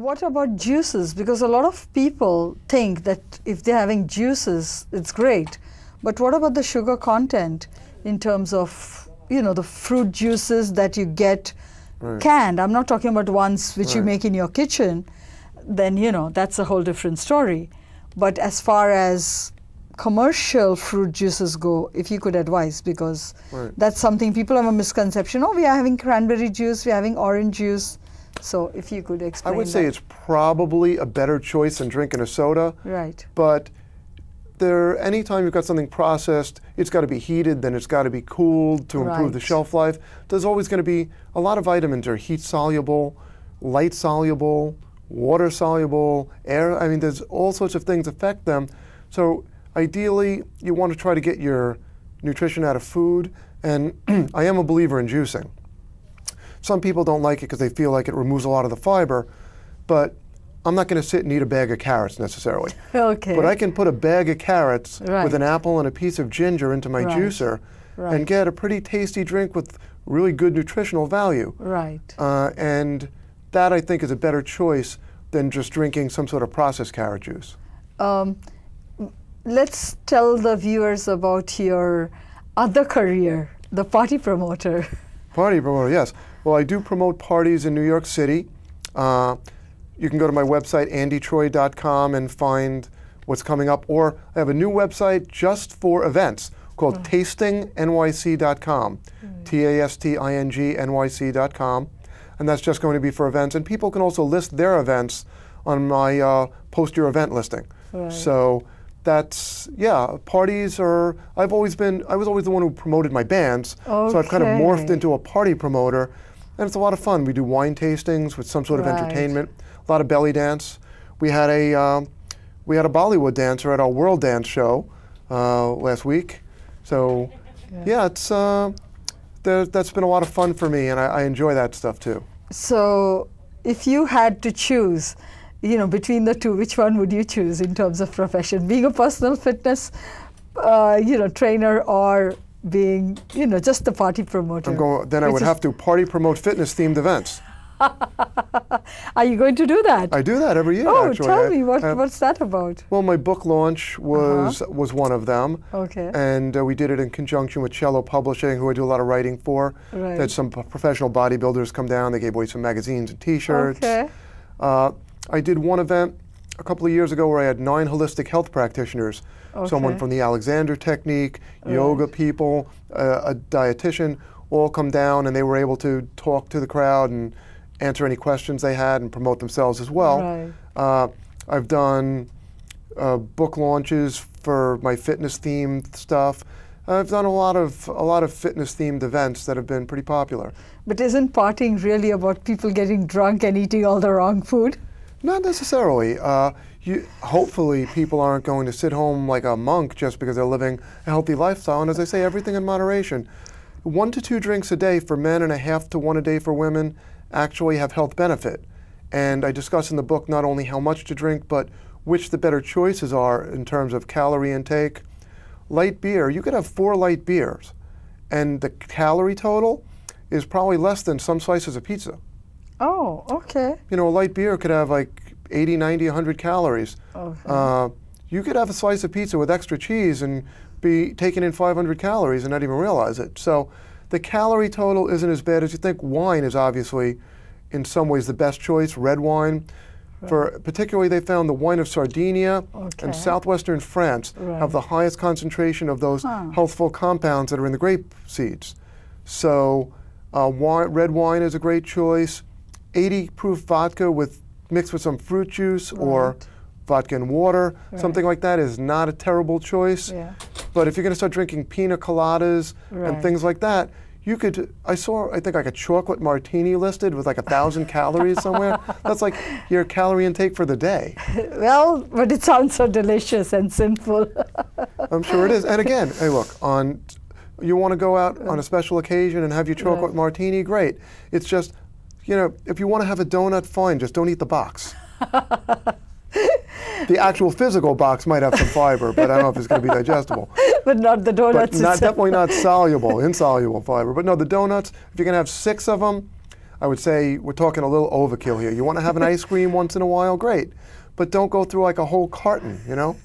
What about juices? Because a lot of people think that if they're having juices, it's great. But what about the sugar content in terms of, the fruit juices that you get canned? I'm not talking about ones which you make in your kitchen. Then, that's a whole different story. But as far as commercial fruit juices go, if you could advise, because that's something people have a misconception. Oh, we are having cranberry juice, we are having orange juice. So if you could explain I would say it's probably a better choice than drinking a soda. Right. But anytime you've got something processed, it's got to be heated, then it's got to be cooled to improve the shelf life. There's always going to be a lot of vitamins are heat soluble, light soluble, water soluble, air. I mean, there's all sorts of things affect them. So ideally, you want to try to get your nutrition out of food. And I am a believer in juicing. Some people don't like it because they feel like it removes a lot of the fiber, but I'm not going to sit and eat a bag of carrots necessarily. Okay. But I can put a bag of carrots with an apple and a piece of ginger into my juicer and get a pretty tasty drink with really good nutritional value. Right. And that, I think, is a better choice than just drinking some sort of processed carrot juice. Let's tell the viewers about your other career, the party promoter. Party promoter, yes. Well, I do promote parties in New York City. You can go to my website, andytroy.com, and find what's coming up. Or I have a new website just for events called tastingnyc.com, tastingnyc.com. And that's just going to be for events. And people can also list their events on my post your event listing. So that's, parties are, I was always the one who promoted my bands. So I've kind of morphed into a party promoter. And it's a lot of fun. We do wine tastings with some sort of entertainment, a lot of belly dance. We had a Bollywood dancer at our World Dance show last week. So it's that's been a lot of fun for me, and I enjoy that stuff too. So if you had to choose, between the two, which one would you choose in terms of profession? Being a personal fitness, trainer, or being, just the party promoter? I would have to party promote fitness-themed events. Are you going to do that? I do that every year, actually. Tell me, what's that about? Well, my book launch was one of them. Okay. And we did it in conjunction with Cello Publishing, who I do a lot of writing for. They had some professional bodybuilders come down. They gave away some magazines and T-shirts. Okay. I did one event a couple of years ago where I had 9 holistic health practitioners. Someone from the Alexander technique, yoga people, a dietitian, all come down, and they were able to talk to the crowd and answer any questions they had and promote themselves as well. I've done book launches for my fitness-themed stuff. I've done a lot of fitness-themed events that have been pretty popular. But isn't partying really about people getting drunk and eating all the wrong food? Not necessarily. Hopefully people aren't going to sit home like a monk just because they're living a healthy lifestyle. And as I say, everything in moderation. 1 to 2 drinks a day for men and a half to 1 a day for women actually have health benefit. And I discuss in the book not only how much to drink, but which the better choices are in terms of calorie intake. Light beer, you could have 4 light beers, and the calorie total is probably less than some slices of pizza. Oh, okay. A light beer could have like 80, 90, 100 calories. Okay. You could have a slice of pizza with extra cheese and be taking in 500 calories and not even realize it. So the calorie total isn't as bad as you think. Wine is obviously, in some ways, the best choice. Red wine. Particularly, they found the wine of Sardinia and southwestern France have the highest concentration of those healthful compounds that are in the grape seeds. So red wine is a great choice. 80 proof vodka mixed with some fruit juice or vodka and water, something like that is not a terrible choice. But if you're going to start drinking pina coladas and things like that, you could, I think like a chocolate martini listed with like 1,000 calories somewhere. That's like your calorie intake for the day. Well, but it sounds so delicious and simple. I'm sure it is. And again, hey look, you want to go out on a special occasion and have your chocolate martini, great. It's just, if you want to have a donut, fine, just don't eat the box. The actual physical box might have some fiber, but I don't know if it's going to be digestible. But not the donuts. Definitely not insoluble fiber. But no, the donuts, if you're going to have 6 of them, I would say we're talking a little overkill here. You want to have an ice cream once in a while, great. But don't go through like a whole carton, you know?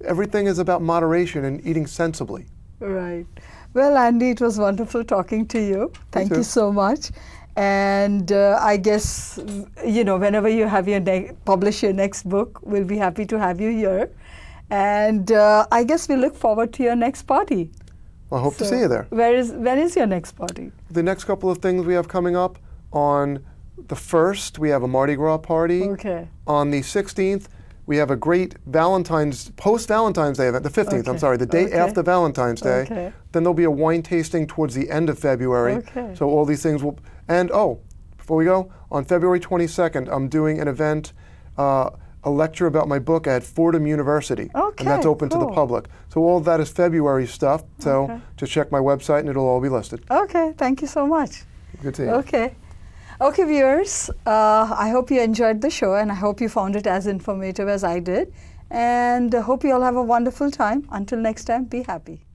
Everything is about moderation and eating sensibly. Right. Well, Andy, it was wonderful talking to you. Thank you so much. And I guess, you know, whenever you have your publish your next book, we'll be happy to have you here. And I guess we look forward to your next party. Well, I hope to see you there. When is your next party? The next couple of things we have coming up, on the 1st, we have a Mardi Gras party. Okay. On the 16th, we have a great post-Valentine's Day event, the 15th, I'm sorry, the day after Valentine's Day. Okay. Then there'll be a wine tasting towards the end of February. Okay. So all these things will, and before we go, on February 22nd, I'm doing an event, a lecture about my book at Fordham University. Okay, and that's open to the public. So all of that is February stuff, so just check my website and it'll all be listed. Okay, thank you so much. Good to see you. Okay. Okay, viewers, I hope you enjoyed the show and I hope you found it as informative as I did. And I hope you all have a wonderful time. Until next time, be happy.